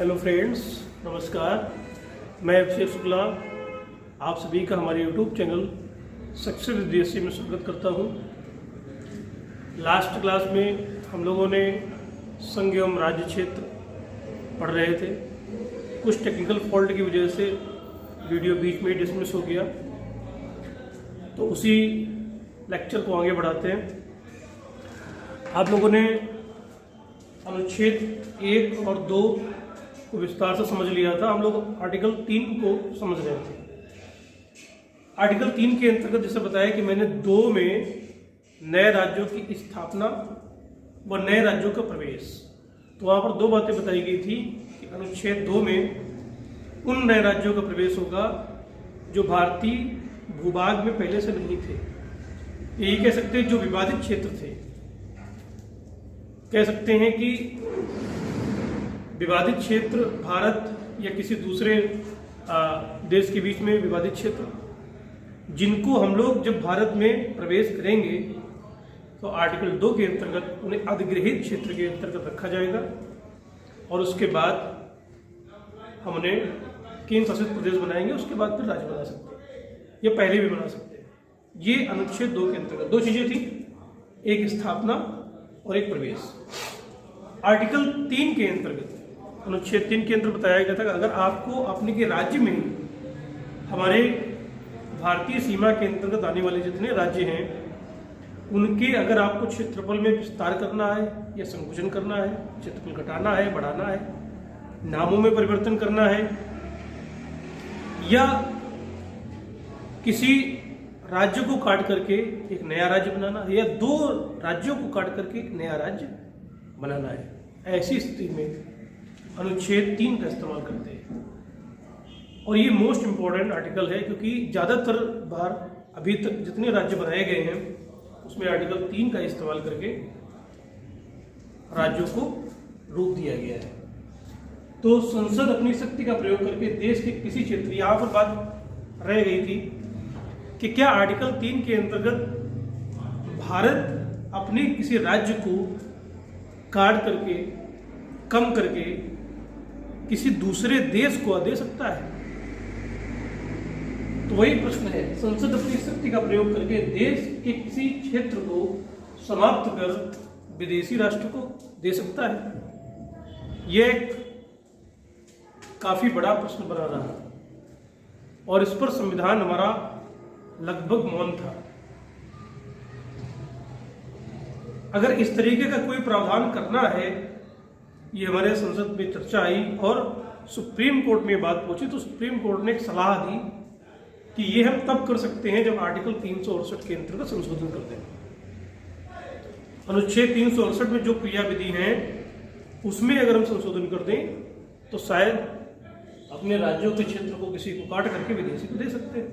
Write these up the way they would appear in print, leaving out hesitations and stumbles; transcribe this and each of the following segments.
Hello friends, नमस्कार। मैं अभिषेक शुक्ला आप सभी का हमारे YouTube channel success with DSC में स्वागत करता हूं। लास्ट क्लास में हम लोगों ने संघ एवं राज्य क्षेत्र पढ़ रहे थे। कुछ टेक्निकल फॉल्ट की वजह से वीडियो बीच में डिसमिस हो गया, तो उसी लेक्चर को आगे बढ़ाते हैं। आप लोगों ने अनुच्छेद 1 और 2 को विस्तार से समझ लिया था। हम लोग आर्टिकल 3 को समझ रहे थे। आर्टिकल 3 के अंतर्गत जैसे बताया कि मैंने 2 में नए राज्यों की स्थापना व नए राज्यों का प्रवेश, तो वहाँ पर 2 बातें बताई गई थी कि अनुच्छेद 2 में उन नए राज्यों का प्रवेश होगा जो भारतीय भूभाग में पहले से नहीं थे। यही कह सकते हैं जो विवादित क्षेत्र थे। कह सकते हैं कि विवादित क्षेत्र भारत या किसी दूसरे देश के बीच में विवादित क्षेत्र, जिनको हम लोग जब भारत में प्रवेश करेंगे तो आर्टिकल 2 के अंतर्गत उन्हें अधिग्रहित क्षेत्र के अंतर्गत रखा जाएगा और उसके बाद हम उन्हें केंद्र शासित प्रदेश बनाएंगे। उसके बाद फिर राज्य बना सकते हैं या पहले भी बना सकते हैं। ये अनुच्छेद 2 के अंतर्गत 2 चीजें थी, एक स्थापना और एक प्रवेश। आर्टिकल 3 के अंतर्गत, अनुच्छेद 3 के अंतर्गत बताया गया था कि अगर आपको अपने के राज्य में हमारे भारतीय सीमा के अंतर्गत आने वाले जितने राज्य हैं उनके अगर आपको क्षेत्रफल में विस्तार करना है या संकुचन करना है, क्षेत्रफल घटाना है, बढ़ाना है, नामों में परिवर्तन करना है, या किसी राज्य को काट करके एक नया राज्य बनाना है, या 2 राज्यों को काट करके एक नया राज्य बनाना है, ऐसी स्थिति में अनुच्छेद 3 का इस्तेमाल करते हैं। और ये मोस्ट इम्पोर्टेंट आर्टिकल है क्योंकि ज़्यादातर बार अभी तक जितने राज्य बनाए गए हैं उसमें आर्टिकल 3 का इस्तेमाल करके राज्यों को रूप दिया गया है। तो संसद अपनी शक्ति का प्रयोग करके देश के किसी क्षेत्र, यहाँ पर बात रह गई थी कि क्या आर्टिकल 3 के अंतर्गत भारत अपने किसी राज्य को काट करके, कम करके किसी दूसरे देश को दे सकता है? तो वही प्रश्न है, संसद अपनी शक्ति का प्रयोग करके देश के किसी क्षेत्र को समाप्त कर विदेशी राष्ट्र को दे सकता है? यह एक काफी बड़ा प्रश्न बना रहा और इस पर संविधान हमारा लगभग मौन था। अगर इस तरीके का कोई प्रावधान करना है, ये हमारे संसद में चर्चा आई और सुप्रीम कोर्ट में बात पहुंची, तो सुप्रीम कोर्ट ने एक सलाह दी कि ये हम तब कर सकते हैं जब आर्टिकल 368 के अंतर्गत संशोधन कर दें। अनुच्छेद 368 में जो क्रिया विधि है उसमें अगर हम संशोधन कर दें तो शायद अपने राज्यों के क्षेत्र को किसी को काट करके विदेशी को दे सकते हैं।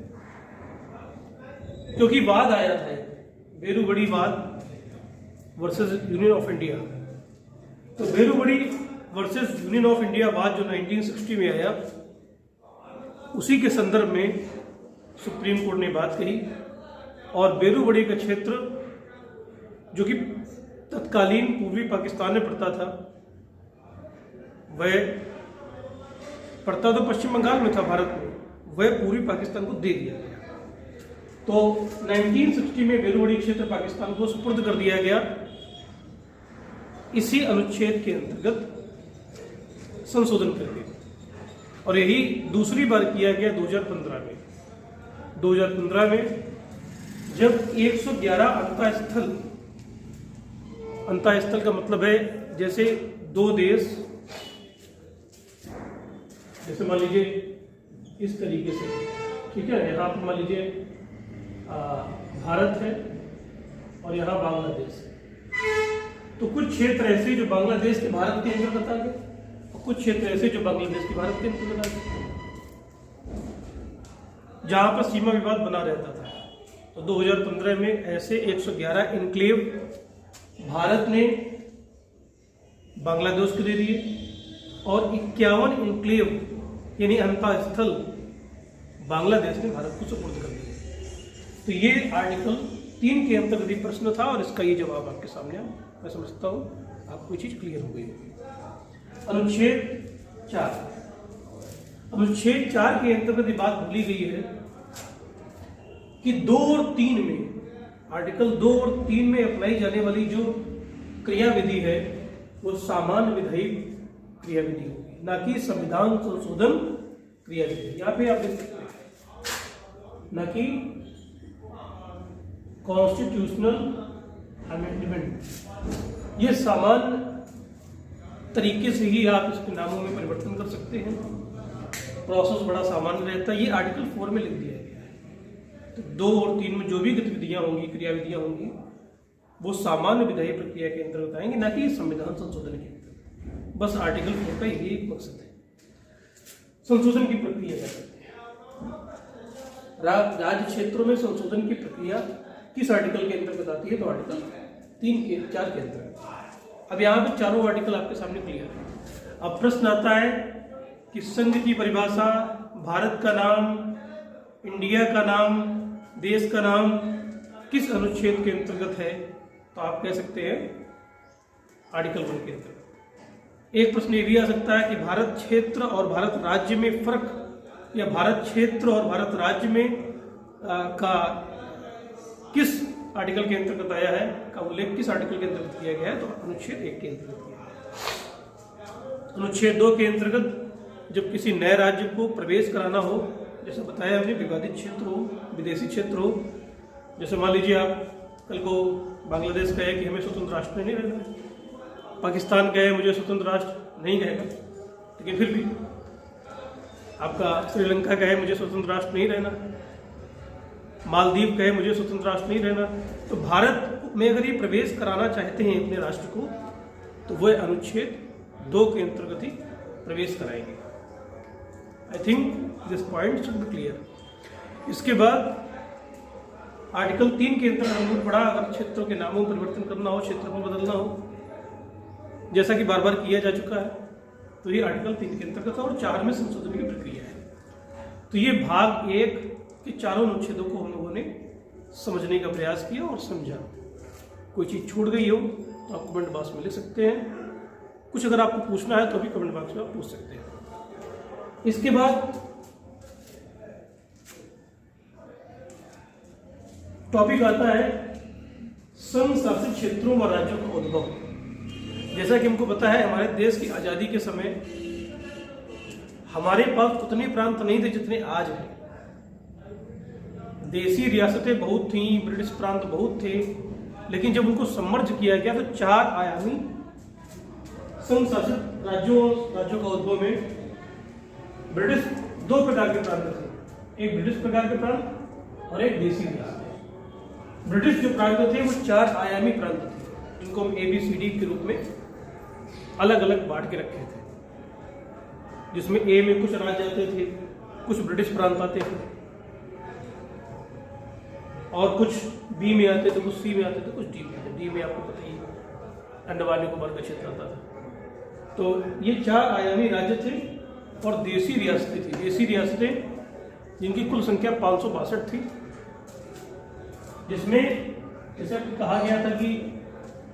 क्योंकि वाद आया था, बेरूबड़ी वाद वर्सेस यूनियन ऑफ इंडिया। तो बेरूबड़ी वर्सेस यूनियन ऑफ इंडिया वाद जो 1960 में आया, उसी के संदर्भ में सुप्रीम कोर्ट ने बात कही और बेरूबड़ी का क्षेत्र जो कि तत्कालीन पूर्वी पाकिस्तान में पड़ता था, वह पड़ता तो पश्चिम बंगाल में था भारत में, वह पूर्वी पाकिस्तान को दे दिया गया। तो 1960 में बेरूबड़ी क्षेत्र पाकिस्तान को सुपुर्द कर दिया गया इसी अनुच्छेद के अंतर्गत संशोधन करके, और यही दूसरी बार किया गया 2015 में। 2015 में जब 111 अंतःस्थल का मतलब है जैसे 2 देश, जैसे मान लीजिए इस तरीके से, ठीक है, यहाँ पर मान लीजिए भारत है और यहाँ बांग्लादेश है, तो कुछ क्षेत्र ऐसे जो बांग्लादेश के भारत के अंतर्गत आ गए और कुछ क्षेत्र ऐसे जो बांग्लादेश के भारत के अंतर्गत आ गए, जहां पर सीमा विवाद बना रहता था। तो 2015 में ऐसे 111 इनक्लेव भारत ने बांग्लादेश को दे दिए और 51 इनक्लेव यानी अंतःस्थल बांग्लादेश ने भारत को सुपुर्द कर दिया। तो ये आर्टिकल 3 के अंतर्गत प्रश्न था और इसका ये जवाब आपके सामने मैं समझता हूँ आपको ये चीज क्लियर हो गई होगी। अनुच्छेद 4। अनुच्छेद 4 के अंतर्गत ये बात बोली गई है कि 2 और 3 में, आर्टिकल 2 और 3 में अप्लाई जाने वाली जो क्रियाविधि है वो सामान्य विधायी क्रियाविधि होगी, ना कि संविधान संशोधन क्रियाविधि। यहाँ पे आप देख सकते हैं, ना कि कॉन्स्टिट्यूशनल अमेंडमेंट। ये सामान्य तरीके से ही आप इसके नामों में परिवर्तन कर सकते हैं, प्रोसेस बड़ा सामान्य रहता है। ये आर्टिकल 4 में लिख दिया गया है। तो 2 और 3 में जो भी गतिविधियां होंगी, क्रियाविधियां होंगी, वो सामान्य विधायी प्रक्रिया के अंतर्गत आएंगे, ना कि संविधान संशोधन के अंतर्गत। बस आर्टिकल 4 का यही एक मकसद है। संशोधन की प्रक्रिया क्या करते हैं? राज्य क्षेत्रों में संशोधन की प्रक्रिया किस आर्टिकल के अंतर्गत आती है? तो आर्टिकल 4 के अंतर्गत। अब यहाँ पे चारों आर्टिकल आपके सामने क्लियर है। अब प्रश्न आता है कि संघ की परिभाषा, भारत का नाम, इंडिया का नाम, देश का नाम किस अनुच्छेद के अंतर्गत है? तो आप कह सकते हैं आर्टिकल 1 के अंतर्गत। एक प्रश्न ये भी आ सकता है कि भारत क्षेत्र और भारत राज्य में फर्क, या भारत क्षेत्र और भारत राज्य में का किस आर्टिकल के अंतर्गत आया है, का उल्लेख किस आर्टिकल के अंतर्गत किया गया है? तो अनुच्छेद 1 के अंतर्गत किया गया है। अनुच्छेद 2 के अंतर्गत जब किसी नए राज्य को प्रवेश कराना हो, जैसे बताया हमने, विवादित क्षेत्र हो, विदेशी क्षेत्र हो, जैसे मान लीजिए आप कल को बांग्लादेश कहे कि हमें स्वतंत्र राष्ट्र नहीं रहना है, पाकिस्तान कहे मुझे स्वतंत्र राष्ट्र नहीं रहेगा, लेकिन फिर भी आपका श्रीलंका कहे मुझे स्वतंत्र राष्ट्र नहीं रहना, मालदीव कहे मुझे स्वतंत्र राष्ट्र नहीं रहना, तो भारत में अगर ये प्रवेश कराना चाहते हैं अपने राष्ट्र को, तो वह अनुच्छेद 2 के अंतर्गत ही प्रवेश कराएंगे। I think this point should be clear. इसके बाद आर्टिकल 3 के अंतर्गत हमने पढ़ा, अगर क्षेत्रों के नामों में परिवर्तन करना हो, क्षेत्र को बदलना हो, जैसा कि बार बार किया जा चुका है, तो ये आर्टिकल 3 के अंतर्गत है और 4 में संशोधन की प्रक्रिया है। तो ये भाग 1 के चारों अनुच्छेदों को हम लोगों ने समझने का प्रयास किया और समझा। कोई चीज़ छूट गई हो तो आप कमेंट बॉक्स में लिख सकते हैं, कुछ अगर आपको पूछना है तो भी कमेंट बॉक्स में आप पूछ सकते हैं। इसके बाद टॉपिक आता है संघ शासित क्षेत्रों व राज्यों का उद्भव। जैसा कि हमको पता है, हमारे देश की आज़ादी के समय हमारे पास उतने प्रांत नहीं थे जितने आज हैं। देसी रियासतें बहुत थीं, ब्रिटिश प्रांत बहुत थे, लेकिन जब उनको सम्मर्ज किया गया तो 4 आयामी संघ शासित राज्यों का उद्भव में ब्रिटिश 2 प्रकार के प्रांत थे, एक ब्रिटिश प्रकार के प्रांत और एक देसी रियासत। ब्रिटिश जो प्रांत थे वो 4 आयामी प्रांत थे, जिनको हम ABCD के रूप में अलग अलग बांट के रखे थे, जिसमें A में कुछ राज्य आते थे, कुछ ब्रिटिश प्रांत आते थे, और कुछ B में आते थे, कुछ C में आते थे, कुछ D में आते थे। D में आपको पता ही अंडमान निकोबार का क्षेत्र आता था। तो ये 4 आयामी राज्य थे और देसी रियासतें थी। देसी रियासतें जिनकी कुल संख्या 562 थी, जिसमें जैसे कहा गया था कि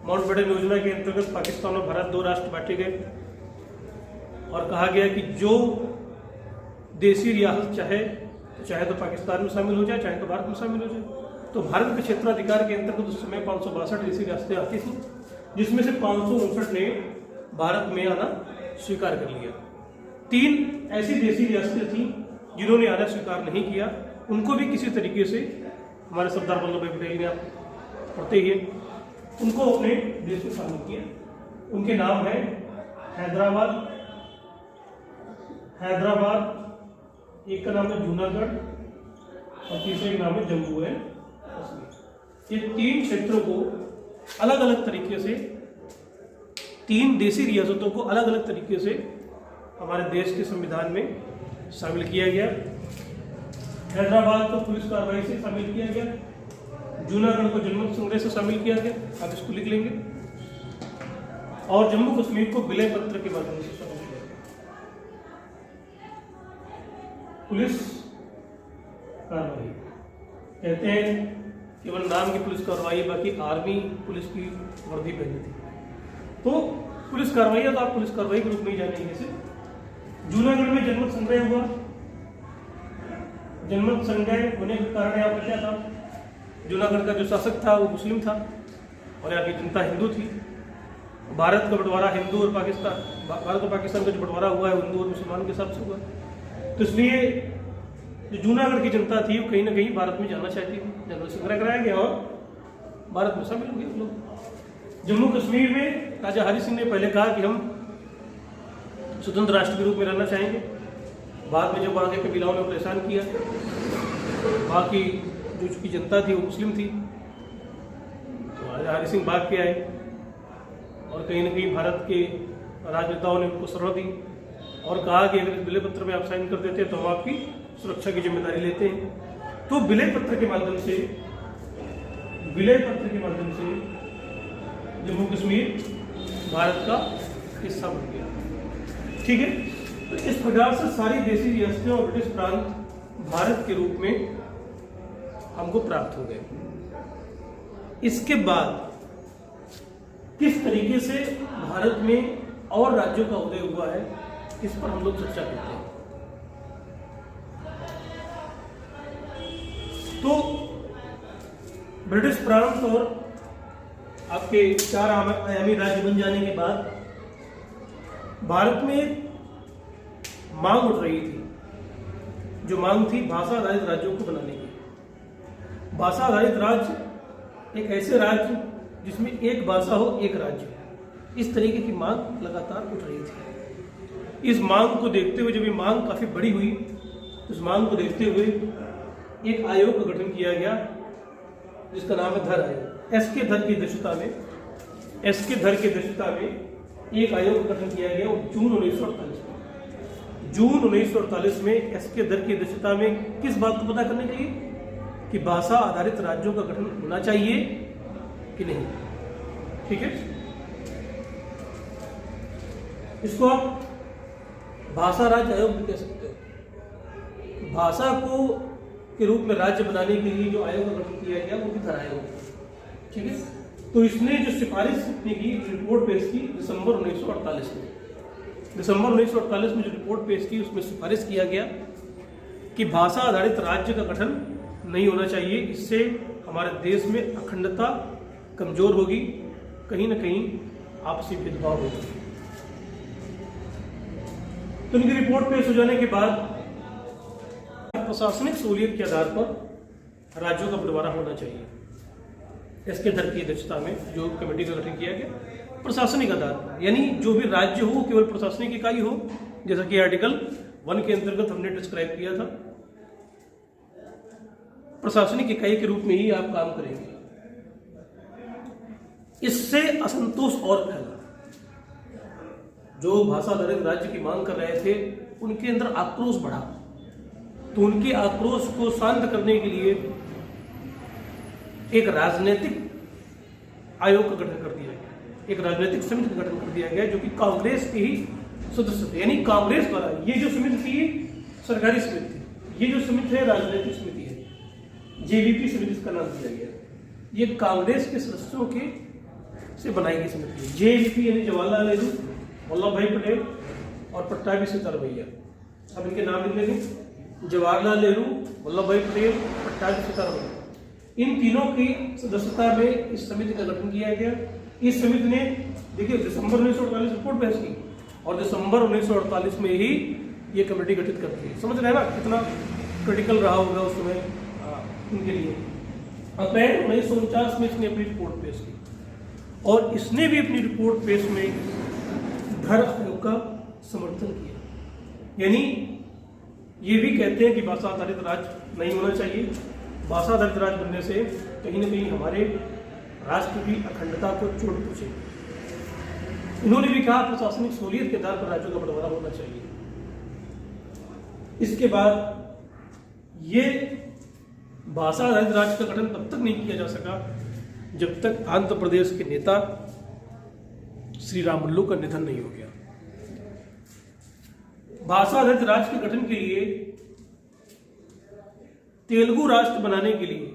माउंटबेटन योजना के अंतर्गत पाकिस्तान और भारत 2 राष्ट्र बांटे गए, और कहा गया कि जो देसी रियासत चाहे तो पाकिस्तान में शामिल हो जाए, चाहे तो भारत में शामिल हो जाए। तो भारत के क्षेत्राधिकार के अंतर्गत उस समय 562 देसी रियासतें आती थी, जिसमें से 559 ने भारत में आना स्वीकार कर लिया। 3 ऐसी देसी रियासतें थीं जिन्होंने आना स्वीकार नहीं किया, उनको भी किसी तरीके से हमारे सरदार वल्लभ भाई पटेल ने, आप पढ़ते ही उनको अपने देश में शामिल किया। उनके नाम है हैदराबाद, एक का नाम है जूनागढ़ और तीसरे का नाम है जम्मू है कश्मीर। ये 3 क्षेत्रों को अलग अलग तरीके से, 3 देसी रियासतों को अलग अलग तरीके से हमारे देश के संविधान में शामिल किया गया। हैदराबाद को पुलिस कार्रवाई से शामिल किया गया, जूनागढ़ को जनमत संग्रह से शामिल किया गया, आप इसको लिख लेंगे, और जम्मू कश्मीर को विलय पत्र के माध्यम से शामिल किया गया। पुलिस कार्रवाई कहते हैं केवल नाम की पुलिस कार्रवाई, बाकी आर्मी पुलिस की वर्दी पहनी थी। तो पुलिस कार्रवाई है तो आप पुलिस कार्रवाई के रूप में ही जानेंगे इसे। जूनागढ़ में जनमत संग्रह हुआ। जनमत संग्रह होने के कारण यहाँ पर क्या था, जूनागढ़ का जो शासक था वो मुस्लिम था और यहाँ की जनता हिंदू थी। भारत का बंटवारा हिंदू और पाकिस्तान, भारत और पाकिस्तान का जो बंटवारा हुआ है हिंदू और मुसलमान के हिसाब से हुआ। तो इसलिए जो जूनागढ़ की जनता थी वो कहीं ना कहीं भारत में जाना चाहती थी। जनरल संग्रह कराया गया और भारत में शामिल हो गए लोग। जम्मू कश्मीर में राजा हरि सिंह ने पहले कहा कि हम स्वतंत्र राष्ट्र के रूप में रहना चाहेंगे। बाद में जब वहाँ के कबीलाओं ने परेशान किया, वहाँ की जो उसकी जनता थी वो मुस्लिम थी, तो राजा हरि सिंह भाग के आए और कहीं ना कहीं भारत के राजनेताओं ने उनको शरण दी और कहा कि अगर इस विलय पत्र में आप साइन कर देते हैं तो हम आपकी सुरक्षा की जिम्मेदारी लेते हैं। तो विलय पत्र के माध्यम से जम्मू कश्मीर भारत का हिस्सा बन गया। ठीक है, तो इस प्रकार से सारी देशी रियासतें और ब्रिटिश प्रांत भारत के रूप में हमको प्राप्त हो गए। इसके बाद किस तरीके से भारत में और राज्यों का उदय हुआ है, इस पर हम लोग चर्चा करते हैं। तो ब्रिटिश प्रांत और आपके 4 आयामी राज्य बन जाने के बाद भारत में मांग उठ रही थी, जो मांग थी भाषा आधारित राज्यों को बनाने की। भाषा आधारित राज्य एक ऐसे राज्य जिसमें एक भाषा हो, एक राज्य, इस तरीके की मांग लगातार उठ रही थी। इस मांग को देखते हुए, जब ये मांग काफी बड़ी हुई, उस मांग को देखते हुए एक आयोग का गठन किया गया जिसका नाम है धर आयोग। एस.के. धर की अध्यक्षता में एक आयोग का गठन किया गया जून 1948 में एस.के. धर की अध्यक्षता में किस बात को पता करने के लिए कि भाषा आधारित राज्यों का गठन होना चाहिए कि नहीं। ठीक है, इसको आप भाषा राज्य आयोग भी कह सकते हो। भाषा को के रूप में राज्य बनाने के लिए जो आयोग का गठन किया गया वो भी धर आयोग। ठीक है, तो इसने जो सिफारिश की रिपोर्ट पेश की दिसंबर 1948 में जो रिपोर्ट पेश की उसमें सिफारिश किया गया कि भाषा आधारित राज्य का गठन नहीं होना चाहिए, इससे हमारे देश में अखंडता कमजोर होगी, कहीं ना कहीं आपसी भेदभाव होगा। तो इनकी रिपोर्ट पेश हो जाने के बाद प्रशासनिक सहूलियत के आधार पर राज्यों का बंटवारा होना चाहिए। एस.के. धर की अध्यक्षता में जो कमेटी का गठन किया गया प्रशासनिक आधार पर, यानी जो भी राज्य हो केवल प्रशासनिक इकाई हो, जैसा कि आर्टिकल 1 के अंतर्गत हमने डिस्क्राइब किया था। प्रशासनिक इकाई के रूप में ही आप काम करेंगे। इससे असंतोष और फैला। जो भाषा आधारित राज्य की मांग कर रहे थे उनके अंदर आक्रोश बढ़ा, तो उनके आक्रोश को शांत करने के लिए एक राजनीतिक आयोग का गठन कर दिया गया, एक राजनीतिक समिति का गठन कर दिया गया जो कि कांग्रेस के ही सदस्य थे। यानी कांग्रेस द्वारा ये जो समिति थी सरकारी समिति थी, ये जो समिति है राजनीतिक समिति है, जेवीपी समिति इसका नाम दिया गया। ये कांग्रेस के सदस्यों के से बनाई गई समिति है। जेवीपी यानी जवाहरलाल नेहरू, वल्लभ भाई पटेल और पट्टाभी सिंह भैया। अब इनके नाम लिख लेंगे, जवाहरलाल नेहरू, वल्लभ भाई पटेल, पट्टाभी सिंह भैया। इन तीनों की सदस्यता में इस समिति का गठन किया गया। इस समिति ने देखिए दिसंबर 1948 रिपोर्ट पेश की और दिसंबर 1948 में ही ये कमेटी गठित कर दी। समझ रहे हैं ना कितना क्रिटिकल रहा होगा उस समय इनके लिए। अप्रैल 1949 में इसने अपनी रिपोर्ट पेश की और इसने भी अपनी रिपोर्ट पेश में धर आयोग का समर्थन किया। यानी ये भी कहते हैं कि भाषा आधारित राज्य नहीं होना चाहिए। भाषा आधारित राज्य बनने से कहीं ना कहीं हमारे राष्ट्र की अखंडता को चोट पहुंचेगी। इन्होंने भी कहा प्रशासनिक सहूलियत के आधार पर राज्यों का बंटवारा होना चाहिए। इसके बाद ये भाषा आधारित राज्य का गठन तब तक नहीं किया जा सका जब तक आंध्र प्रदेश के नेता श्री रामुलु का निधन नहीं हो गया। भाषा आधारित राज्य के गठन के लिए तेलुगु राज्य बनाने के लिए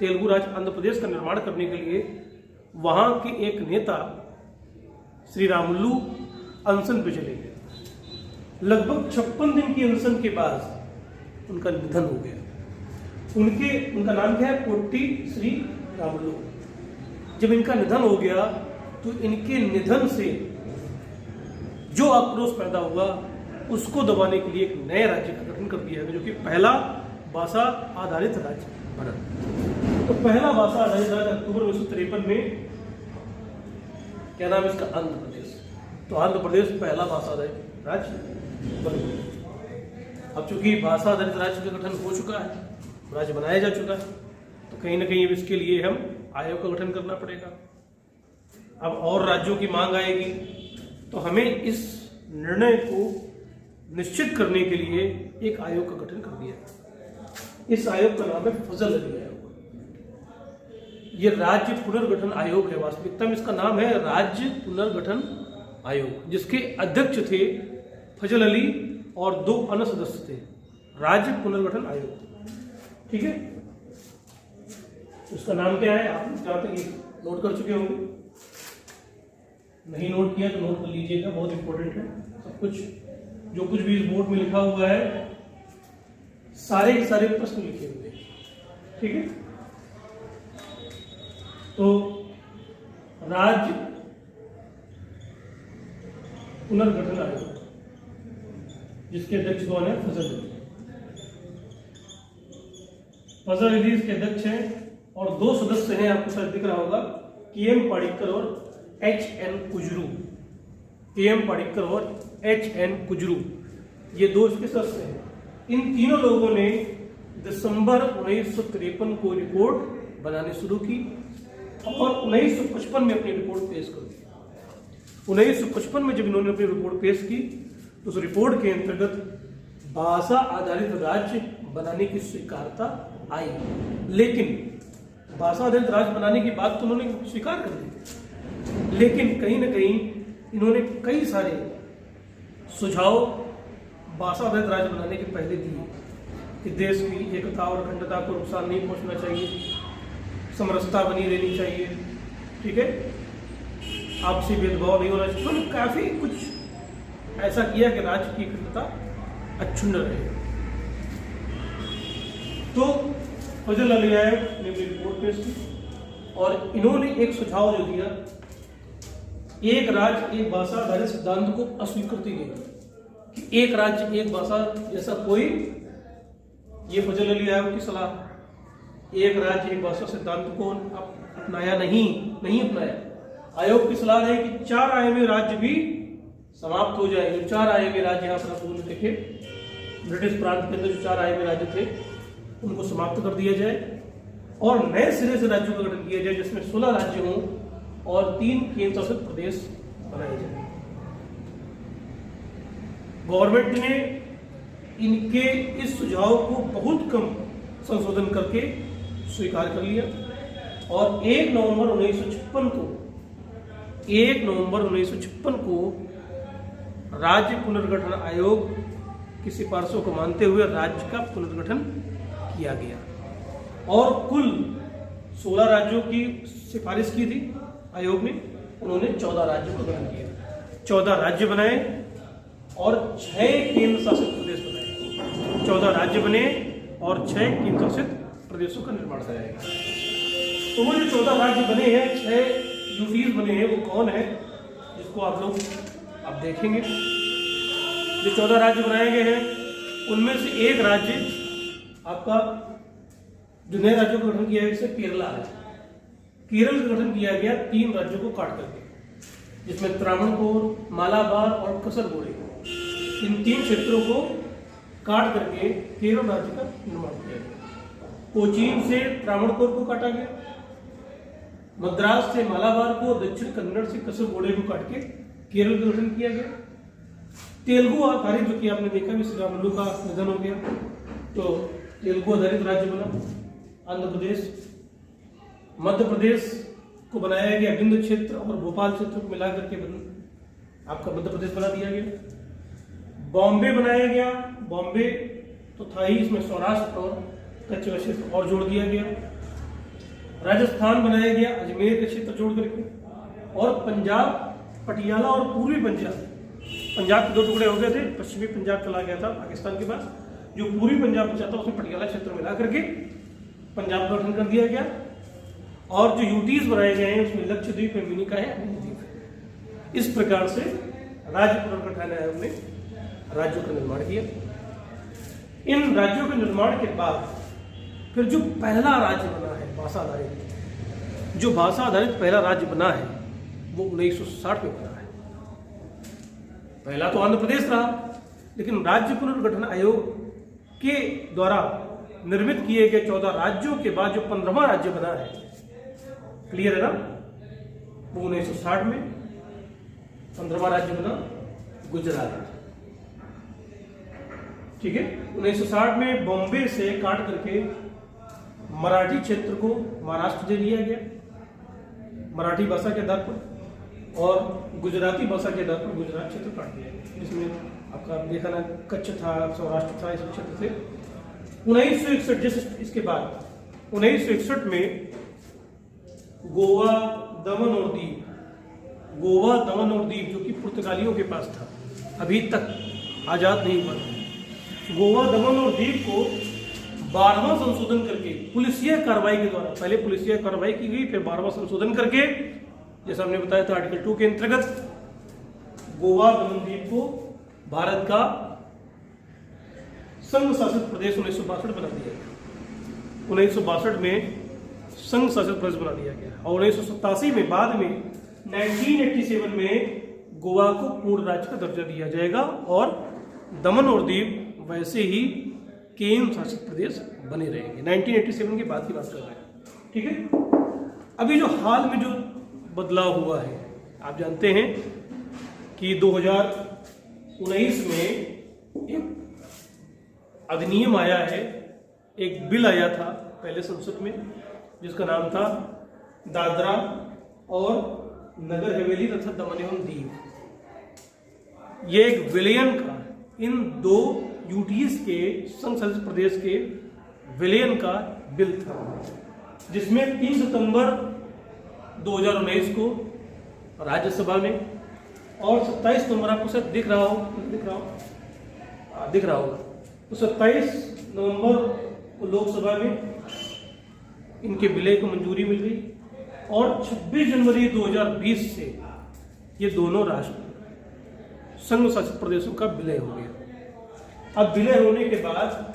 तेलुगु राज्य आंध्र प्रदेश का निर्माण करने के लिए वहां के एक नेता श्री रामुलु अनशन पे चले गए। लगभग 56 दिन की अनशन के बाद उनका निधन हो गया। उनका नाम क्या है? पोट्टी श्री रामुलु। जब इनका निधन हो गया तो इनके निधन से जो आक्रोश पैदा हुआ उसको दबाने के लिए एक नए राज्य का गठन कर दिया गया, जो कि पहला भाषा आधारित राज्य बना। तो पहला भाषा आधारित राज्य अक्टूबर 1953 में, क्या नाम है इसका? आंध्र प्रदेश। तो आंध्र प्रदेश पहला भाषा आधारित राज्य बन गया। अब चूंकि भाषा आधारित राज्य का गठन हो चुका है, राज्य बनाया जा चुका है, तो कहीं ना कहीं इसके लिए हम आयोग का गठन करना पड़ेगा। अब और राज्यों की मांग आएगी तो हमें इस निर्णय को निश्चित करने के लिए एक आयोग का गठन कर दिया। इस आयोग का नाम है फजल अली आयोग। ये राज्य पुनर्गठन आयोग है। वास्तविकता में इसका नाम है राज्य पुनर्गठन आयोग, जिसके अध्यक्ष थे फजल अली और 2 अन्य सदस्य थे। राज्य पुनर्गठन आयोग, ठीक है। उसका नाम क्या है? आप जहाँ तक नोट कर चुके होंगे, नहीं नोट किया तो नोट कर लीजिएगा, बहुत इंपॉर्टेंट है। सब कुछ जो कुछ भी इस बोर्ड में लिखा हुआ है, सारे के सारे प्रश्न लिखे हुए हैं, ठीक है। तो राज्य पुनर्गठन आयोग, जिसके अध्यक्ष कौन है? फजल अली। फजल अली इसके अध्यक्ष हैं और 2 सदस्य हैं, आपको शायद दिख रहा होगा, के.एम. पाडिक्कर और H.N. कुजरू। के.एम. पाडिक्कर और H.N. कुजरू, ये 2 इसके सदस्य हैं। इन तीनों लोगों ने दिसंबर 1953 को रिपोर्ट बनानी शुरू की और 1955 में अपनी रिपोर्ट पेश कर दी। 1955 में जब इन्होंने अपनी रिपोर्ट पेश की तो उस रिपोर्ट के अंतर्गत भाषा आधारित राज्य बनाने की स्वीकारता आई। लेकिन भाषा आधारित राज्य बनाने की बात तो उन्होंने स्वीकार कर दी, लेकिन कहीं ना कहीं इन्होंने कई सारे सुझाव भाषा आधारित राज्य बनाने के पहले दिए कि देश की एकता और अखंडता को नुकसान नहीं पहुंचना चाहिए, समरसता बनी रहनी चाहिए, ठीक है, आपसी भेदभाव नहीं होना चाहिए। उन्होंने काफी कुछ ऐसा किया कि राज्य की अखंडता अक्षुण्ण रहे। तो फजल अली आयोग ने अपनी रिपोर्ट पेश की और इन्होंने एक सुझाव जो दिया, एक राज्य एक भाषा आधारित सिद्धांत को अस्वीकृति दी कि एक राज्य एक भाषा जैसा कोई, ये फजल अली आयोग की सलाह, एक राज्य एक भाषा सिद्धांत को अपनाया नहीं अपनाया। आयोग की सलाह है कि 4 आयामी राज्य भी समाप्त हो जाए। जो 4 आयामी राज्य यहाँ पर आप देखे, ब्रिटिश प्रांत के अंदर जो 4 आयामी राज्य थे उनको समाप्त कर दिया जाए और नए सिरे से राज्यों का गठन किया जाए, जिसमें 16 राज्य हों और 3 केंद्र शासित प्रदेश बनाए जाए। गवर्नमेंट ने इनके इस सुझाव को बहुत कम संशोधन करके स्वीकार कर लिया और 1 नवंबर 1956 को राज्य पुनर्गठन आयोग की सिफारिशों को मानते हुए राज्य का पुनर्गठन किया गया और कुल 16 राज्यों की सिफारिश की थी आयोग ने। उन्होंने 14 राज्यों का गठन किया, 14 राज्य बनाए और 6 केंद्र शासित प्रदेश बनाए। 14 राज्य बने और 6 केंद्र शासित प्रदेशों का निर्माण कराया। तो वो जो 14 राज्य बने हैं, 6 यूटीज बने हैं, वो कौन है जिसको आप लोग अब देखेंगे। जो 14 राज्य बनाए गए हैं उनमें से एक राज्य आपका जो नए राज्यों का गठन किया गया इससे केरला है। केरल का गठन किया गया 3 राज्यों को काट करके, जिसमें त्रावणकोर, मालाबार और कसरगोड़े, इन 3 क्षेत्रों को काट करके केरल राज्य का निर्माण किया गया। कोचीन से त्रावणकोर को काटा गया, मद्रास से मालाबार को, दक्षिण कन्नड़ से कसरगोड़े को काट के केरल का गठन किया गया। तेलुगु आधारित, जो कि आपने देखा भी श्री रामुलु का निधन हो गया, तो तेलुगु आधारित राज्य बना आंध्र प्रदेश। मध्य प्रदेश को बनाया गया बिंद क्षेत्र और भोपाल क्षेत्र को मिलाकर के आपका मध्य प्रदेश बना दिया गया। बॉम्बे बनाया गया, बॉम्बे तो था ही, इसमें सौराष्ट्र और कच्छ का क्षेत्र और जोड़ दिया गया। राजस्थान बनाया गया, अजमेर का क्षेत्र जोड़ करके, और पंजाब, पटियाला और पूर्वी पंजाब पंजाब के 2 टुकड़े हो गए थे, पश्चिमी पंजाब चला गया था पाकिस्तान के पास, जो पूर्वी पंजाब बचा था उसमें पटियाला क्षेत्र मिला करके पंजाब का गठन कर दिया गया। और जो यूटीज बनाए गए हैं उसमें लक्षद्वीप है, मिनिका है, द्वीप है। इस प्रकार से राज्य पुनर्गठन आयोग ने राज्यों का निर्माण किया। इन राज्यों के निर्माण के बाद फिर जो पहला राज्य बना है भाषा आधारित, जो भाषा आधारित पहला राज्य बना है वो 1960 में बना है। पहला तो आंध्र प्रदेश रहा, लेकिन राज्य पुनर्गठन आयोग के द्वारा निर्मित किए गए 14 राज्यों के बाद जो 15वां राज्य बना है, क्लियर है ना, वो 1960 में 15वां राज्य बना गुजरात। ठीक है, 1960 में बॉम्बे से काट करके मराठी क्षेत्र को महाराष्ट्र दे दिया गया मराठी भाषा के आधार पर, और गुजराती भाषा के आधार पर गुजरात क्षेत्र काट दिया गया, जिसमें आपका देखा ना कच्छ था, सौराष्ट्र था, इस क्षेत्र से 1961 जैसे इसके बाद 1961 में गोवा, दमन और दीव जो कि पुर्तगालियों के पास था, अभी तक आजाद नहीं हुआ। गोवा, दमन और दीव को 12वां संशोधन करके पुलिसिया कार्रवाई के द्वारा, पहले पुलिसिया कार्रवाई की गई, फिर 12वां संशोधन करके, जैसा हमने बताया था आर्टिकल 2 के अंतर्गत गोवा, दमन, दीव को भारत का संघ शासित प्रदेश 1962 बना दिया गया। 1962 में संघ शासित प्रदेश बना दिया गया, और 1987 में बाद में 1987 में गोवा को पूर्ण राज्य का दर्जा दिया जाएगा, और दमन और दीव वैसे ही केंद्र शासित प्रदेश बने रहेंगे। 1987 के बाद की बात कर रहे हैं। ठीक है, अभी जो हाल में जो बदलाव हुआ है, आप जानते हैं कि 2019 में एक अधिनियम आया है, एक बिल आया था पहले संसद में, जिसका नाम था दादरा और नगर हवेली तथा दमन एवं दीव। ये एक विलयन का, इन 2 यूटीज के संघ शासित प्रदेश के विलयन का बिल था, जिसमें 3 सितंबर 2019 को राज्यसभा में और 27 नवंबर, आपको शायद दिख रहा होगा, तो 27 नवंबर को लोकसभा में इनके विलय को मंजूरी मिल गई, और 26 जनवरी 2020 से ये दोनों राष्ट्र संघ शासित प्रदेशों का विलय हो गया। अब विलय होने के बाद,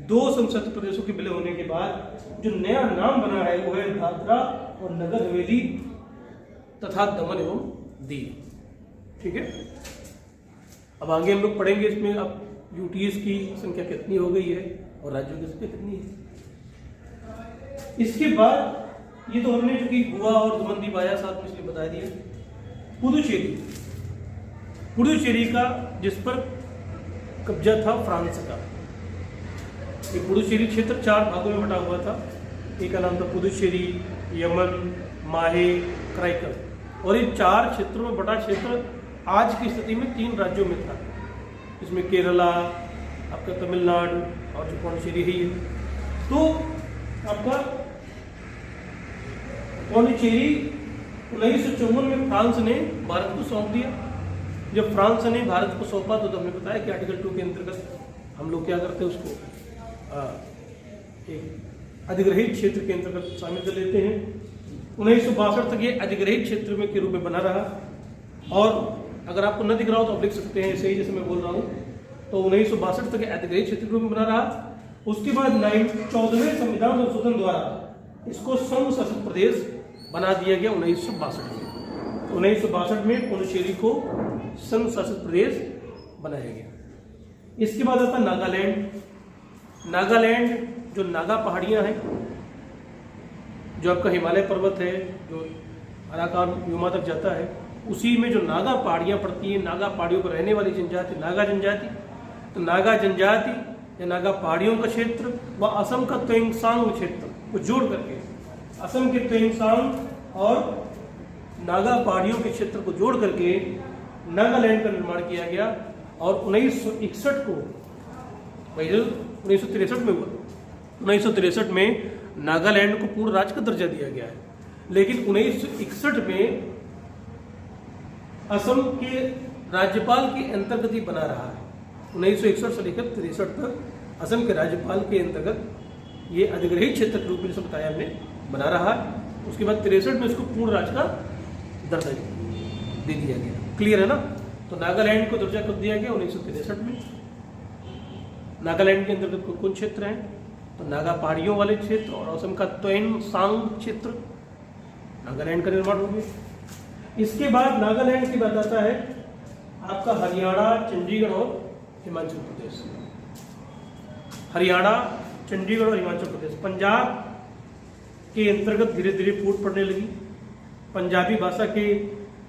2 संघ शासित प्रदेशों के विलय होने के बाद जो नया नाम बना है वो है दादरा और नगर हवेली तथा दमन एवं दीव। ठीक है, अब आगे हम लोग पढ़ेंगे इसमें अब यूटीज की संख्या कितनी हो गई है और राज्यों की संख्या कितनी है। इसके बाद ये तो हमने जो कि गोवा और दमन दीव आया साथ में, इसलिए बता दिया। पुडुचेरी का, जिस पर कब्जा था फ्रांस का, ये पुडुचेरी क्षेत्र 4 भागों में बटा हुआ था। एक का नाम था पुडुचेरी, यमन, माहे, कराईकल, और ये 4 क्षेत्रों में बटा क्षेत्र आज की स्थिति में 3 राज्यों में था, इसमें केरला, आपका तमिलनाडु और जो पुडुचेरी है। तो आपका पुडुचेरी 1954 में फ्रांस ने भारत को सौंप दिया। जब फ्रांस ने भारत को सौंपा तो हमने बताया कि आर्टिकल 2 के अंतर्गत हम लोग क्या करते हैं, उसको एक अधिग्रहित क्षेत्र के अंतर्गत शामिल कर लेते हैं। 1962 तक ये अधिग्रहित क्षेत्र में के रूप में बना रहा, और अगर आपको न दिख रहा हो तो आप लिख सकते हैं, ऐसे ही जैसे मैं बोल रहा हूँ। तो 1962 तक अधिग्रहित क्षेत्र के रूप में बना रहा। उसके बाद 14वें संविधान संशोधन द्वारा इसको संघ शासित प्रदेश बना दिया गया 1962 में। 1962 में पुडुचेरी को संघ शासित प्रदेश बनाया गया। इसके बाद आता नागालैंड जो नागा पहाड़ियाँ हैं, जो आपका हिमालय पर्वत है, जो अराकान युमा तक जाता है, उसी में जो नागा पहाड़ियाँ पड़ती हैं, नागा पहाड़ियों पर रहने वाली जनजाति नागा जनजाति। तो नागा जनजाति या नागा पहाड़ियों का क्षेत्र व असम का त्वेंगसांग क्षेत्र को जोड़ करके, असम के त्वेंगसांग और नागा पहाड़ियों के क्षेत्र को जोड़ करके नागालैंड का निर्माण किया गया। और 1961 को, 1963 में हुआ, 1963 में नागालैंड को पूर्ण राज्य का दर्जा दिया गया है। लेकिन 1961 में असम के राज्यपाल के अंतर्गत ही बना रहा है। 1961 से लेकर 63 तक असम के राज्यपाल के अंतर्गत ये अधिग्रहित क्षेत्र के रूप में बताया हमने बना रहा है। उसके बाद 63 में इसको पूर्ण राज्य का दर्जा दे दिया गया। क्लियर है ना? तो नागालैंड को दर्जा कब दिया गया? 1963 में। नागालैंड के अंतर्गत कौन क्षेत्र है? तो नागा पहाड़ियों वाले क्षेत्र और असम का त्वेन सांग क्षेत्र, नागालैंड का निर्माण हो गया। इसके बाद नागालैंड की बात आता है आपका हरियाणा, चंडीगढ़ और हिमाचल प्रदेश। हरियाणा, चंडीगढ़ और हिमाचल प्रदेश पंजाब के अंतर्गत धीरे धीरे फूट पड़ने लगी। पंजाबी भाषा के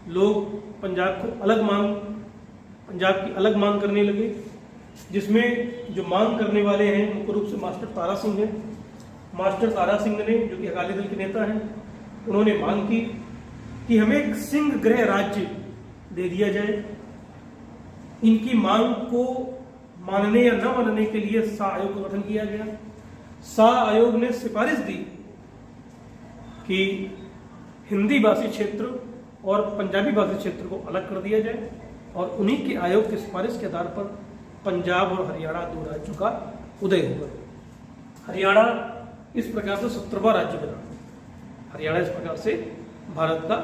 लोग पंजाब की अलग मांग करने लगे, जिसमें जो मांग करने वाले हैं मुख्य रूप से मास्टर तारा सिंह हैं। मास्टर तारा सिंह ने, जो कि अकाली दल के नेता हैं, उन्होंने मांग की कि हमें एक सिंह गृह राज्य दे दिया जाए। इनकी मांग को मानने या न मानने के लिए शाह आयोग का गठन किया गया। शाह आयोग ने सिफारिश दी कि हिंदी भाषी क्षेत्र और पंजाबी भाषी क्षेत्र को अलग कर दिया जाए, और उन्हीं के आयोग की सिफारिश के आधार पर पंजाब और हरियाणा दो राज्यों का उदय हुआ। हरियाणा इस प्रकार से 17वां राज्य बना। हरियाणा इस प्रकार से भारत का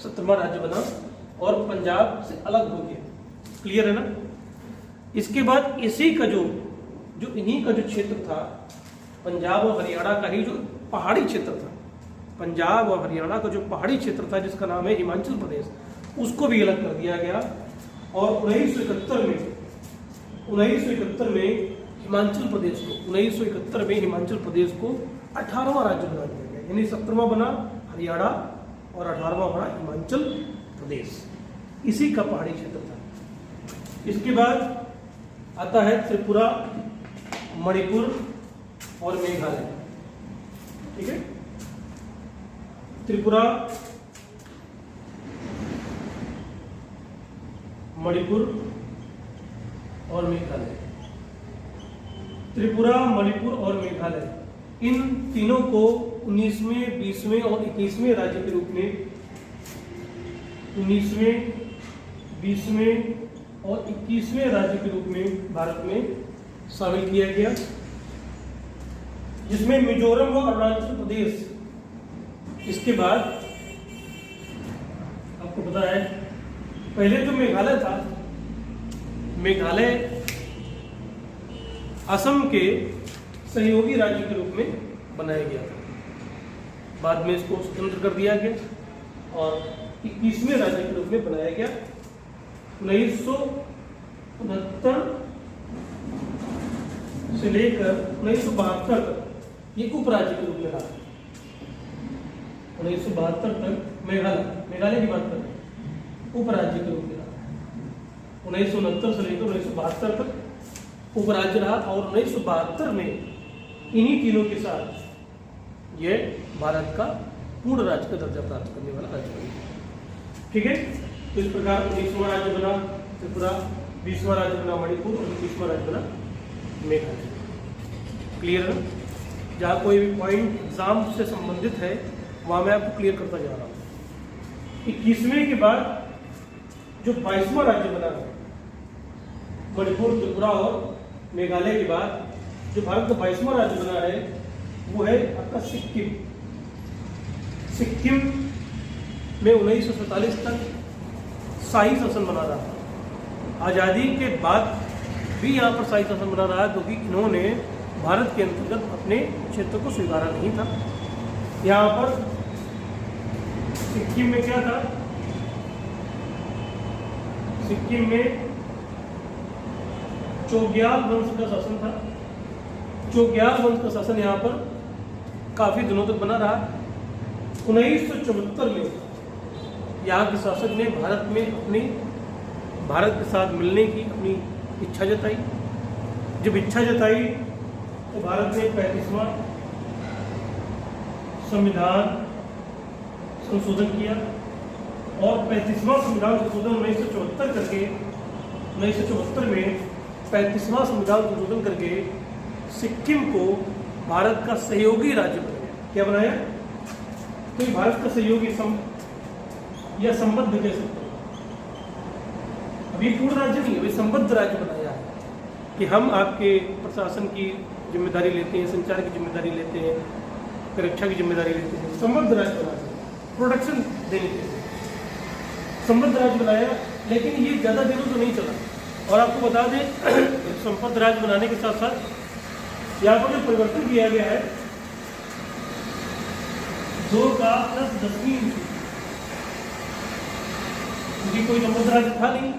17वां राज्य बना और पंजाब से अलग हो गया। क्लियर है ना? इसके बाद इसी का जो इन्हीं का जो क्षेत्र था, पंजाब और हरियाणा का ही जो पहाड़ी क्षेत्र था, पंजाब और हरियाणा का जो पहाड़ी क्षेत्र था जिसका नाम है हिमाचल प्रदेश, उसको भी अलग कर दिया गया। और 1971 में हिमाचल प्रदेश को 18वां राज्य बना दिया गया। यानी 17वां बना हरियाणा और 18वां बना हिमाचल प्रदेश। इसी का पहाड़ी क्षेत्र था। इसके बाद आता है त्रिपुरा, मणिपुर और मेघालय। ठीक है, त्रिपुरा, मणिपुर और मेघालय। त्रिपुरा, मणिपुर और मेघालय, इन तीनों को 19वें, 20वें और 21वें राज्य के रूप में 19वें, 20वें और 21वें राज्य के रूप में भारत में शामिल किया गया, जिसमें मिजोरम और अरुणाचल प्रदेश। इसके बाद आपको पता है पहले जो मेघालय था, मेघालय असम के सहयोगी राज्य के रूप में बनाया गया था। बाद में इसको स्वतंत्र कर दिया गया और 21वें राज्य के रूप में बनाया गया। 1969 से लेकर 1972 तक ये उपराज्य के रूप में रहा। 1972 तक मेघालय की बात करें, उपराज्य के रूप में रहा। 1969 से लेकर 1972 तक उपराज्य रहा और 1972 में इन्हीं तीनों के साथ ये भारत का पूर्ण राज्य का दर्जा प्राप्त करने वाला राज्य बना। ठीक है, तो इस प्रकार 19वां राज्य बना त्रिपुरा, 20वां राज्य बना मणिपुर और 21वां राज्य बना मेघालय। क्लियर है? जहाँ कोई भी पॉइंट एग्जाम से संबंधित है वहाँ मैं आपको क्लियर करता जा रहा हूँ। 21वें के बाद जो 22वां राज्य बना है, मणिपुर, त्रिपुरा और मेघालय के बाद जो भारत का 22वां राज्य बना है वो है आपका सिक्किम। सिक्किम में 1947 तक शाही शासन बना रहा। आज़ादी के बाद भी यहाँ पर शाही शासन बना रहा क्योंकि इन्होंने भारत के अंतर्गत अपने क्षेत्र को स्वीकारा नहीं था। यहाँ पर सिक्किम में क्या था? सिक्किम में चोग्याल वंश का शासन था। चोग्याल वंश का शासन यहाँ पर काफी दिनों तक बना रहा। 1974 में यहाँ के शासक ने भारत के साथ मिलने की अपनी इच्छा जताई। जब इच्छा जताई तो भारत ने 35वां संविधान संशोधन किया और 35वां संविधान संशोधन 1974 करके 1974 में 35वां संविधान संशोधन करके सिक्किम को भारत का सहयोगी राज्य बनाया। क्या बनाया? तो भारत का सहयोगी या संबद्ध कह सकते हैं। अभी पूर्ण राज्य नहीं, अभी संबद्ध राज्य बनाया है कि हम आपके प्रशासन की जिम्मेदारी लेते हैं, संचार की जिम्मेदारी लेते हैं, रक्षा की जिम्मेदारी लेते हैं। संबद्ध राज्य बनाया, प्रोटेक्शन देने के लिए संबद्ध राज्य बनाया, लेकिन ये ज़्यादा दिनों तो नहीं चला। और आपको बता दें संबद्ध राज्य बनाने के साथ साथ यहाँ पर जो परिवर्तन किया गया है 2 का प्लस 10वीं क्योंकि कोई संबद्ध राज्य था नहीं,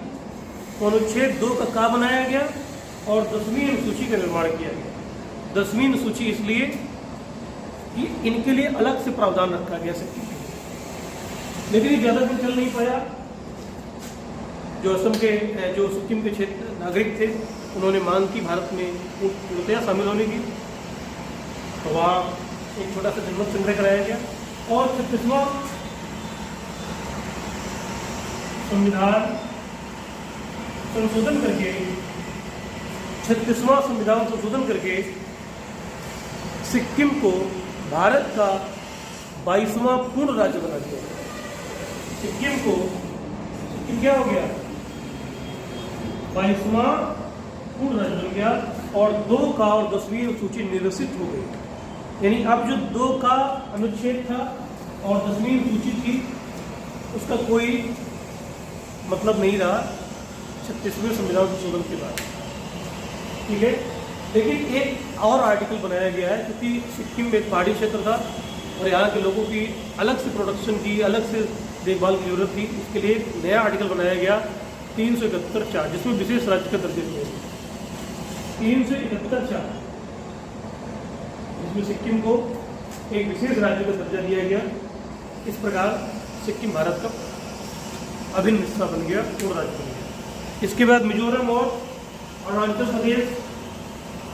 तो अनुच्छेद 2 का बनाया गया और 10वीं अनुसूची का निर्माण किया गया। 10वीं अनुसूची इसलिए कि इनके लिए अलग से प्रावधान रखा गया सिक्किम के लिए, लेकिन ये ज़्यादा दिन चल नहीं पाया। जो असम के जो सिक्किम के क्षेत्र नागरिक थे उन्होंने मांग की भारत में पूर्णतया शामिल होने की, तो वहाँ एक छोटा सा जनमत संग्रह कराया गया और 36वां संविधान संशोधन करके 36वां संविधान संशोधन करके सिक्किम को भारत का 22वां पूर्ण राज्य बना दिया। सिक्किम क्या हो गया, 22वां पूर्ण राज्य बन गया और 2 का और 10वीं अनुसूची निरसित हो गई। यानी अब जो 2 का अनुच्छेद था और 10वीं अनुसूची थी उसका कोई मतलब नहीं रहा 36वें संविधान संशोधन के बाद। ठीक है, लेकिन एक और आर्टिकल बनाया गया है क्योंकि सिक्किम में एक पहाड़ी क्षेत्र था और यहाँ के लोगों की अलग से प्रोडक्शन की, अलग से देखभाल की जरूरत थी। इसके लिए नया आर्टिकल बनाया गया 371(4) जिसमें विशेष राज्य का दर्जा दिया गया। 371(4) जिसमें सिक्किम को एक विशेष राज्य का दर्जा दिया गया। इस प्रकार सिक्किम भारत का अभिन्न हिस्सा बन गया, पूर्ण राज्य बन गया। इसके बाद मिजोरम और अरुणाचल प्रदेश,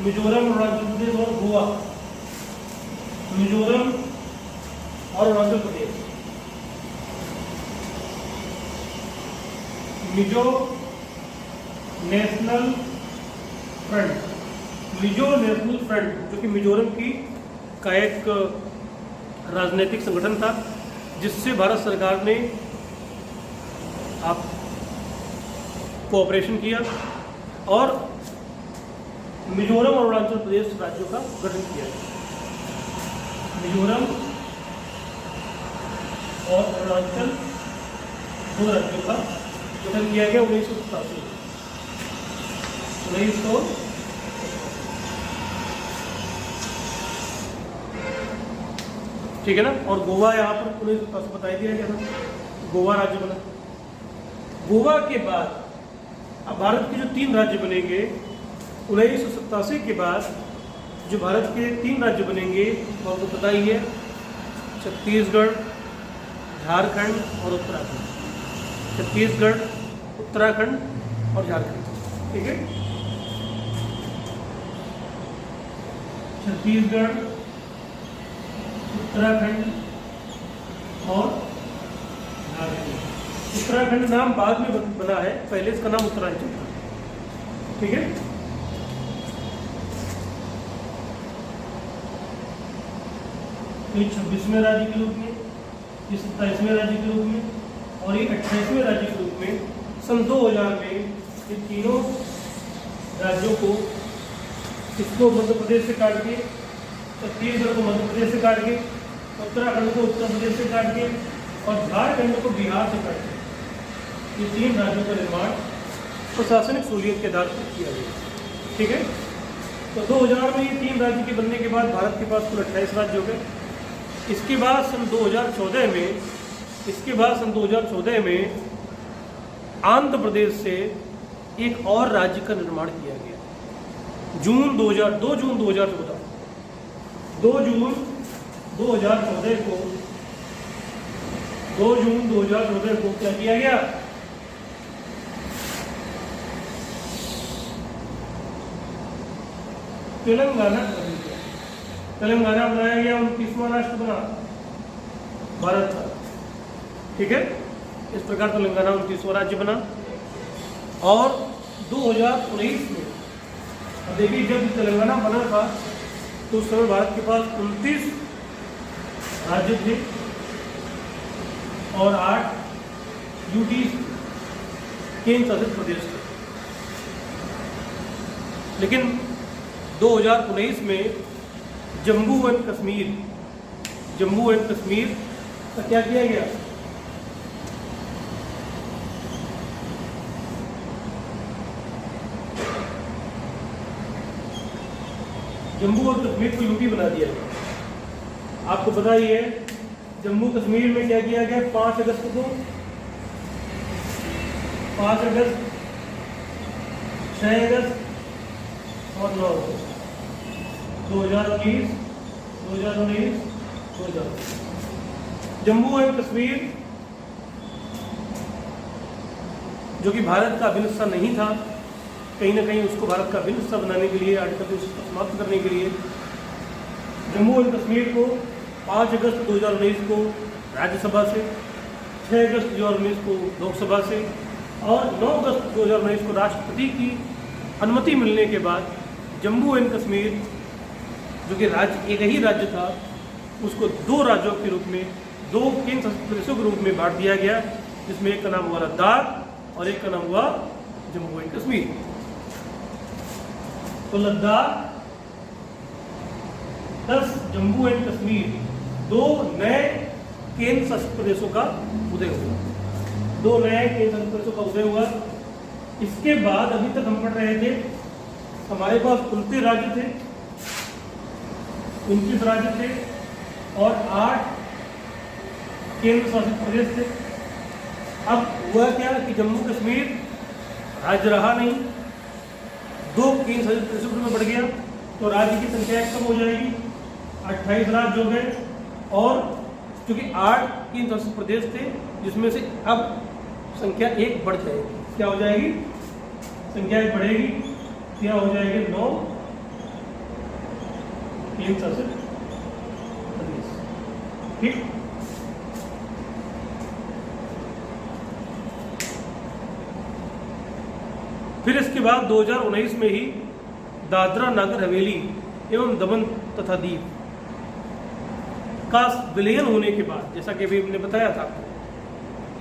मिजोरम, अरुणाचल प्रदेश और गोवा, मिजोरम और Arunachal Pradesh, Mizo National Front, Mizo National Front जो कि मिजोरम का एक राजनीतिक संगठन था जिससे भारत सरकार ने कोऑपरेशन किया और मिजोरम और अरुणाचल प्रदेश राज्यों का गठन किया गया। मिजोरम और अरुणाचल 2 राज्यों का गठन किया गया 1987 ठीक है ना। और गोवा यहाँ पर 1987 बता दिया गया था, गोवा राज्य बना। गोवा के बाद अब भारत के जो 3 राज्य बनेंगे 1987 के बाद जो भारत के 3 राज्य बनेंगे वो आपको पता ही है, छत्तीसगढ़, झारखंड और उत्तराखंड। छत्तीसगढ़, उत्तराखंड और झारखंड। ठीक है, छत्तीसगढ़, उत्तराखंड और झारखंड। उत्तराखंड नाम बाद में बना है, पहले इसका नाम उत्तरांचल था। ठीक है, ये 26वें राज्य के रूप में, ये 27वें राज्य के रूप में और ये 28वें राज्य के रूप में सन 2000 में ये तीनों राज्यों को, इसको मध्य प्रदेश से काट के, छत्तीसगढ़ को मध्य प्रदेश से काट के, उत्तराखंड को उत्तर प्रदेश से काट के और झारखंड को बिहार से काट के ये 3 राज्यों का निर्माण प्रशासनिक सहूलियत के आधार पर किया गया। ठीक है, तो 2000 में ये 3 राज्य के बनने के बाद भारत के पास कुल 28 राज्य हो गए। इसके बाद सन 2014 में आंध्र प्रदेश से एक और राज्य का निर्माण किया गया। 2 जून 2014 को क्या किया गया, तेलंगाना बनाया गया। 29वां राष्ट्र बना भारत का। ठीक है, इस प्रकार तेलंगाना 29वां राज्य बना। और 2019 में अब देखिए, जब तेलंगाना बना था तो उस समय भारत के पास 29 राज्य थे और 8 यूटी। केंद्र शासित प्रदेश थे। लेकिन 2019 में जम्मू एंड कश्मीर का क्या किया गया? जम्मू और कश्मीर को यूटी बना दिया गया। आपको पता ही है जम्मू कश्मीर में क्या किया गया? 5 अगस्त को 5 अगस्त, 6 अगस्त और 9 अगस्त 2020, 2019, 2020 जम्मू एंड कश्मीर जो कि भारत का अभिन्न हिस्सा नहीं था, कहीं ना कहीं उसको भारत का अभिन्न हिस्सा बनाने के लिए, आर्टिकल को समाप्त करने के लिए जम्मू एंड कश्मीर को 5 अगस्त 2019 को राज्यसभा से, 6 अगस्त 2019 को लोकसभा से और 9 अगस्त 2019 को राष्ट्रपति की अनुमति मिलने के बाद जम्मू एंड कश्मीर जो कि राज्य एक ही राज्य था, उसको 2 राज्यों के रूप में, 2 केंद्र शासित प्रदेशों के रूप में बांट दिया गया, जिसमें एक का नाम हुआ लद्दाख और एक का नाम हुआ जम्मू एंड कश्मीर। तो लद्दाख प्लस जम्मू एंड कश्मीर 2 नए केंद्र शासित प्रदेशों का उदय हुआ। 2 नए केंद्र शासित प्रदेशों का उदय हुआ। इसके बाद अभी तक हम पढ़ रहे थे, हमारे पास 29 राज्य थे, 29 राज्य थे और 8 केंद्र शासित प्रदेश थे। अब हुआ क्या कि जम्मू कश्मीर राज्य रहा नहीं, 2 केंद्र शासित प्रदेशों में बढ़ गया, तो राज्य की संख्या कम हो जाएगी, 28 राज्य हो गए। और क्योंकि 8 केंद्र शासित प्रदेश थे, जिसमें से अब संख्या 1 बढ़ जाएगी। क्या हो जाएगी? संख्या 1 बढ़ेगी, क्या हो जाएगी? 9 केंद्र शासित प्रदेश। ठीक, फिर इसके बाद 2019 में ही दादरा नगर हवेली एवं दमन तथा दीव का विलयन होने के बाद, जैसा कि अभी हमने बताया था,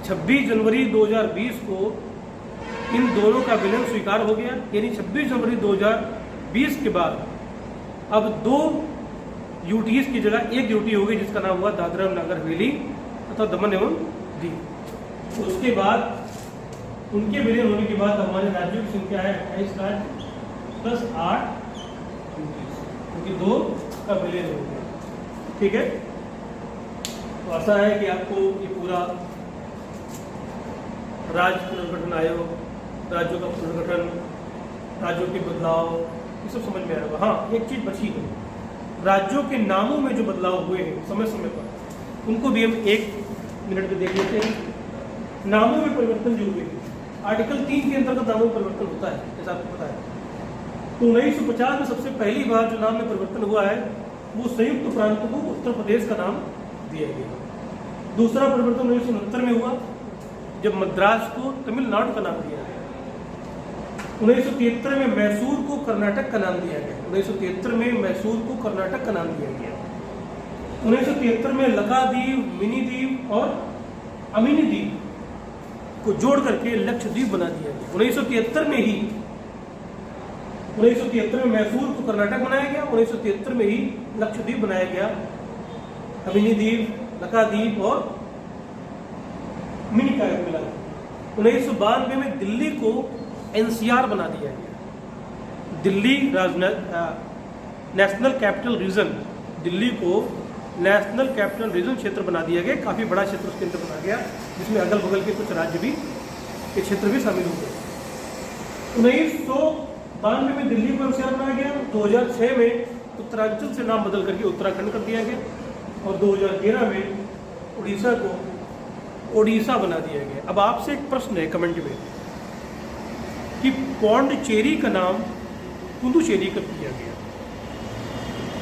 26 जनवरी 2020 को इन दोनों का विलयन स्वीकार हो गया। यानी 26 जनवरी 2020 के बाद अब 2 यूटीज की जगह 1 यूटी हो गई, जिसका नाम हुआ दादरा नगर हवेली तथा दमन एवं दीव। तो उसके बाद उनके विलयन होने के बाद हमारे राज्यों की संख्या है 28 राज्य प्लस 8 क्योंकि 2 का विलयन हो गया। ठीक है, तो आशा है कि आपको ये पूरा राज्य पुनर्गठन आयोग, राज्यों का पुनर्गठन, राज्यों के बदलाव, ये सब समझ में आएगा। हाँ, एक चीज बची है, राज्यों के नामों में जो बदलाव हुए हैं समय समय पर, उनको भी हम 1 मिनट में देख लेते हैं। नामों में परिवर्तन जो हुए, आर्टिकल 3 के अंतर्गत नामों में परिवर्तन होता है, जैसा आपको पता है। तो 1950 में सबसे पहली बार जो नाम में परिवर्तन हुआ है, वो संयुक्त प्रांत को उत्तर प्रदेश का नाम दिया गया। दूसरा परिवर्तन 1969 में हुआ, जब मद्रास को तमिलनाडु का नाम दिया गया। 1973 में मैसूर को कर्नाटक का नाम दिया गया। 1973 में मैसूर को कर्नाटक का नाम दिया गया। 1973 में लक्षद्वीप, मिनी द्वीप और अमिनी द्वीप को जोड़ करके लक्षद्वीप बना दिया गया। 1973 में ही 1973 में मैसूर को कर्नाटक बनाया गया, 1973 में ही लक्षद्वीप बनाया गया, अमिनी द्वीप, लक्षद्वीप और मिनी का मिला। 1992 में दिल्ली को एनसीआर बना दिया गया, Delhi national capital region, Delhi को नेशनल कैपिटल रीजन क्षेत्र बना दिया गया। काफ़ी बड़ा क्षेत्र उसके अंदर बना गया, जिसमें अगल बगल के कुछ राज्य भी के क्षेत्र भी शामिल हो गए। 1992 में दिल्ली को एनसीआर बनाया गया। 2006 में उत्तरांचल से नाम बदल करके उत्तराखंड कर दिया गया और 2013 में उड़ीसा को ओडिशा बना दिया गया। अब आपसे एक प्रश्न है कमेंट में कि पौंडचेरी का नाम पुदुचेरी कर दिया गया,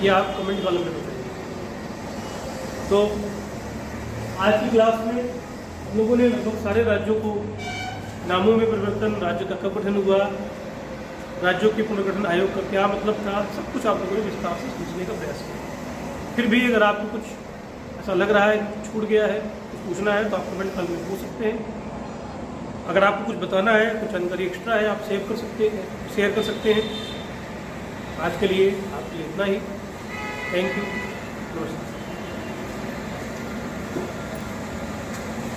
ये आप कमेंट वालों में बताइए। तो आज की क्लास में हम लोगों ने लगभग सारे राज्यों को नामों में परिवर्तन, राज्य का कब गठन हुआ, राज्यों के पुनर्गठन आयोग का क्या मतलब था, सब कुछ आप लोगों ने विस्तार से समझने का प्रयास किया। फिर भी अगर आपको कुछ ऐसा लग रहा है छूट गया है, कुछ पूछना है, तो आप कमेंट में पूछ सकते हैं। अगर आपको कुछ बताना है, कुछ जानकारी एक्स्ट्रा है, आप शेयर कर सकते हैं। आज के लिए आपके लिए इतना ही। थैंक यू, नमस्कार।